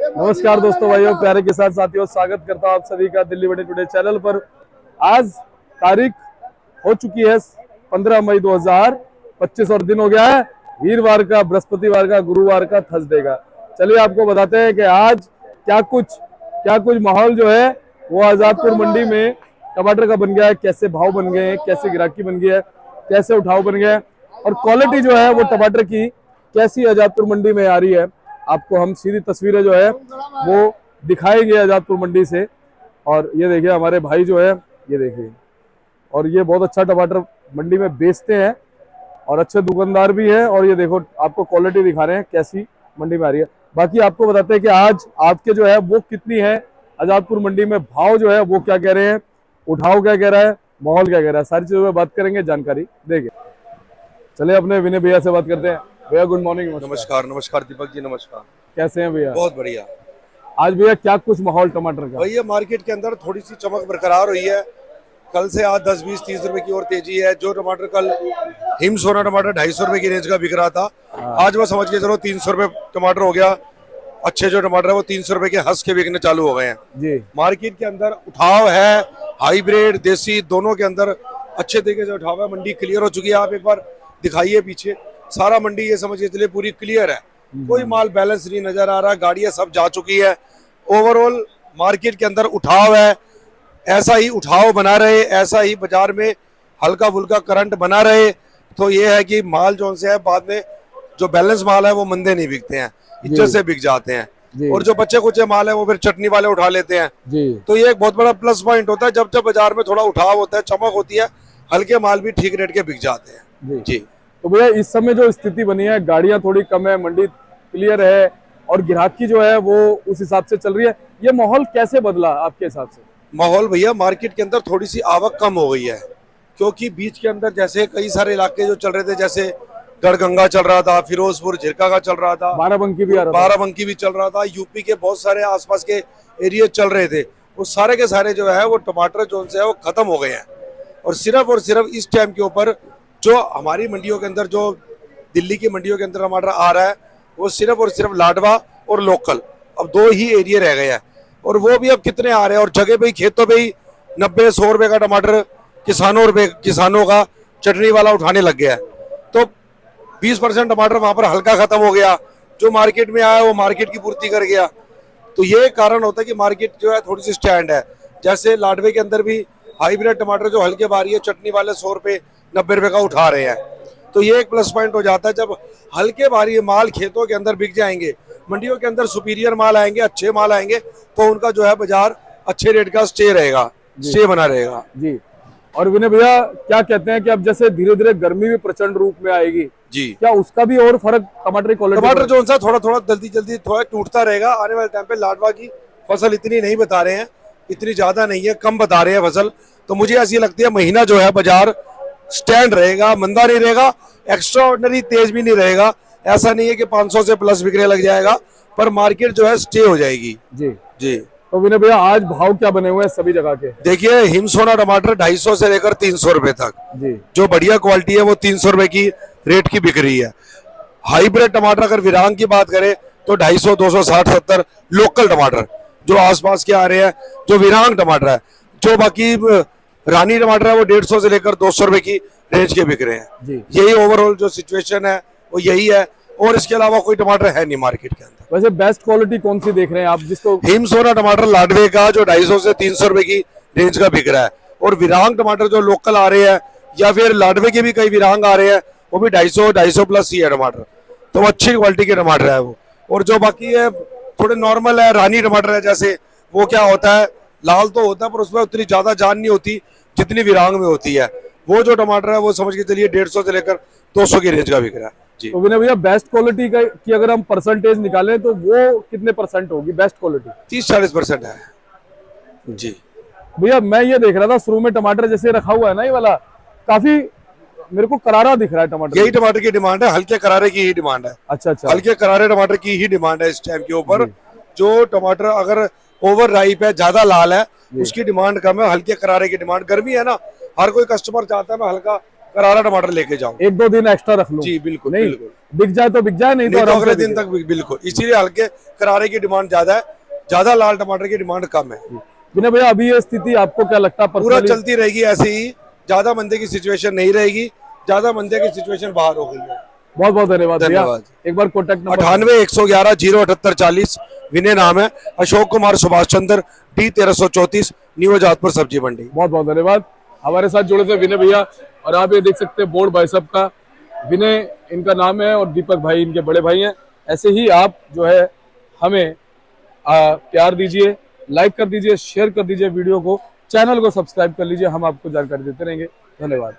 नमस्कार दोस्तों, भाइयों, प्यारे के साथ साथियों, स्वागत करता हूं आप सभी का दिल्ली बड़ी टुडे चैनल पर। आज तारीख हो चुकी है 15 मई 2025 और दिन हो गया है वीरवार का, बृहस्पतिवार का, गुरुवार का, थर्सडे का। चलिए आपको बताते हैं कि आज क्या कुछ माहौल जो है वो आजादपुर मंडी में टमाटर का बन गया है, कैसे भाव बन गए हैं, कैसे गिराकी बन गई है, कैसे उठाव बन गया है और क्वालिटी जो है वो टमाटर की कैसी आजादपुर मंडी में आ रही है। आपको हम सीधी तस्वीरें जो है वो दिखाएंगे आजादपुर मंडी से। और ये देखिए हमारे भाई जो है, ये देखिए, और ये बहुत अच्छा टमाटर मंडी में बेचते हैं और अच्छे दुकानदार भी हैं। और ये देखो आपको क्वालिटी दिखा रहे हैं कैसी मंडी में आ रही है। बाकी आपको बताते हैं कि आज आपके जो है वो कितनी है आजादपुर मंडी में, भाव जो है वो क्या कह रहे हैं, उठाव क्या कह रहा है, माहौल क्या कह रहा है, सारी चीजों में बात करेंगे, जानकारी देंगे। चले अपने विनय भैया से बात करते हैं। भैया गुड मॉर्निंग। नमस्कार। नमस्कार दीपक जी, नमस्कार। कैसे हैं भैया? बहुत बढ़िया। आज भैया क्या कुछ माहौल टमाटर का? भैया मार्केट के अंदर थोड़ी सी चमक बरकरार हुई है। कल से आज 10, 20, 30 रुपए की और तेजी है। जो टमाटर कल हिम सोना टमाटर 250 रुपए की रेंज का बिक रहा था, आज वो समझ के चलो 300 रुपए टमाटर हो गया। अच्छे जो टमाटर है वो 300 रुपए के हंस के बिकने चालू हो गए हैं जी। मार्केट के अंदर उठाव है, हाईब्रिड देसी दोनों के अंदर अच्छे तरीके से उठाव है। मंडी क्लियर हो चुकी है। आप एक बार दिखाइए पीछे, सारा मंडी ये समझ के चलिए पूरी क्लियर है। कोई माल बैलेंस नहीं नजर आ रहा, गाड़ियां सब जा चुकी है। ओवरऑल मार्केट के अंदर उठाव है। ऐसा ही उठाव बना रहे, ऐसा ही बाजार में हल्का फुल्का करंट बना रहे तो ये है कि माल जो से है बाद में जो बैलेंस माल है वो मंदे नहीं बिकते हैं, इज्जत से बिक जाते हैं। और जो बच्चे कुचे माल है वो फिर चटनी वाले उठा लेते हैं जी। तो ये एक बहुत बड़ा प्लस पॉइंट होता है जब जब बाजार में थोड़ा उठाव होता है, चमक होती है, हल्के माल भी ठीक रेट के बिक जाते हैं जी। तो भैया इस समय जो स्थिति बनी है, गाड़ियां थोड़ी कम है, मंडी क्लियर है और ग्राहकी जो है वो उस हिसाब से चल रही है। ये माहौल कैसे बदला आपके हिसाब से? माहौल भैया मार्केट के अंदर थोड़ी सी आवक कम हो गई है, क्योंकि बीच के अंदर जैसे कई सारे इलाके जो चल रहे थे, जैसे गढ़गंगा चल रहा था, फिरोजपुर झिरका का चल रहा था, बाराबंकी भी चल रहा था, यूपी के बहुत सारे आसपास के एरिया चल रहे थे। वो सारे के सारे जो है वो टमाटर जो है वो खत्म हो गए हैं। और सिर्फ इस टाइम के ऊपर जो हमारी मंडियों के अंदर, जो दिल्ली की मंडियों के अंदर टमाटर आ रहा है वो सिर्फ और सिर्फ लाडवा और लोकल, अब दो ही एरिया रह गए हैं। और वो भी अब कितने आ रहे हैं, और जगह पे ही खेतों पे ही 90-100 रुपए का टमाटर किसानों का चटनी वाला उठाने लग गया है। तो 20% टमाटर वहां पर हल्का खत्म हो गया, जो मार्केट में आया वो मार्केट की पूर्ति कर गया। तो ये कारण होता है कि मार्केट जो है थोड़ी सी स्टैंड है। जैसे लाडवे के अंदर भी हाईब्रिड टमाटर जो हल्के बारी है, चटनी वाले 100 रुपए 90 रुपए का उठा रहे हैं। तो ये एक प्लस पॉइंट हो जाता है। जब हल्के भारी माल खेतों के अंदर बिक जाएंगे, मंडियों के अंदर सुपीरियर माल आएंगे, अच्छे माल आएंगे, तो उनका जो है बाजार अच्छे रेट का स्टे बना रहेगा जी। और विनय भैया क्या कहते हैं कि अब जैसे धीरे धीरे गर्मी भी प्रचंड रूप में आएगी जी, क्या उसका भी और फर्क टमाटर जो सा थोड़ा जल्दी थोड़ा टूटता रहेगा। आने वाले टाइम पे लाडवा की फसल इतनी नहीं बता रहे हैं, इतनी ज्यादा नहीं है, कम बता रहे हैं फसल। तो मुझे ऐसी लगती है महीना जो है बाजार स्टैंड रहेगा, मंदा नहीं रहेगा, एक्स्ट्रा ऑर्डिनरी तेज भी नहीं रहेगा। ऐसा नहीं है कि 500 से प्लस बिकने लग जाएगा, पर मार्केट जो है स्टे हो जाएगी जी। तो विनय भैया आज भाव क्या बने हुए हैं सभी जगह के? देखिए हिमसोना टमाटर 250 से लेकर 300 रुपए तक जी। जो बढ़िया क्वालिटी है वो 300 रुपए की रेट की बिक रही है। हाईब्रिड टमाटर अगर विरांग की बात करें तो 250, 260, 70 लोकल टमाटर जो आसपास के आ रहे हैं, जो विरांग टमाटर है। जो बाकी रानी टमाटर है वो 150 से लेकर 200 रुपए की रेंज के बिक रहे हैं। यही ओवरऑल जो सिचुएशन है वो यही है, और इसके अलावा कोई टमाटर है नहीं मार्केट के अंदर। वैसे बेस्ट क्वालिटी कौन सी देख रहे हैं आप जिसको? हिमसोना टमाटर लाडवे का जो 250 से 300 रुपए की रेंज का बिक रहा है, और विरांग टमाटर जो लोकल आ रहे हैं, या फिर लाडवे के भी कई विरांग आ रहे हैं, वो भी 250 प्लस ही है टमाटर। तो अच्छी क्वालिटी के टमाटर है वो। और जो बाकी है थोड़े नॉर्मल है, रानी टमाटर है, जैसे वो क्या होता है, लाल तो होता है पर उसमें उतनी ज्यादा जान नहीं होती जितनी विरांग में होती है। वो जो टमाटर है वो समझ के चलिए 150 से लेकर 200 की रेंज का बिक रहा है जी। तो विनय भैया बेस्ट क्वालिटी का की अगर हम परसेंटेज निकालें तो वो कितने परसेंट होगी बेस्ट क्वालिटी? 30-40% है जी। भैया मैं ये देख रहा था शुरू में टमाटर जैसे रखा हुआ है ना, ये वाला काफी मेरे को करारा दिख रहा है टमाटर। यही टमाटर की डिमांड है, हल्के करारे की ही डिमांड है। अच्छा, हल्के करारे टमाटर की ही डिमांड है इस टाइम के ऊपर। जो टमाटर अगर ओवर राइप है, ज्यादा लाल है, उसकी डिमांड कम है। हल्के करारे की डिमांड, गर्मी है ना, हर कोई कस्टमर चाहता है मैं हल्का करारा टमाटर लेके जाऊं। 1-2 दिन एक्स्ट्रा रख लूं। जी बिल्कुल नहीं बिल्कुल, बिक जाए तो बिक जाए, नहीं तो नहीं तो आराम अगले से दिन बिके। तक बिल्कुल, इसीलिए हल्के करारे की डिमांड ज्यादा है, ज्यादा लाल टमाटर की डिमांड कम है। विनय भैया अभी ये स्थिति आपको क्या लगता है पूरा पर्सनली? चलती रहेगी ऐसे ही, ज्यादा मंदे की सिचुएशन नहीं रहेगी, ज्यादा मंदे की सिचुएशन बाहर हो गई है। बहुत बहुत धन्यवाद भैया। धन्यवाद। एक बार कॉन्टैक्ट नंबर 98-111-07840, विनय नाम है, अशोक कुमार सुभाष चंद्र, D 1334, न्यू आजादपुर सब्जी मंडी। बहुत बहुत धन्यवाद। हमारे साथ जुड़े थे विनय भैया, और आप ये देख सकते हैं बोर्ड भाई साहब का, विनय इनका नाम है और दीपक भाई इनके बड़े भाई हैं। ऐसे ही आप जो है हमें प्यार दीजिए, लाइक कर दीजिए, शेयर कर दीजिए वीडियो को, चैनल को सब्सक्राइब कर लीजिए, हम आपको जानकारी देते रहेंगे। धन्यवाद।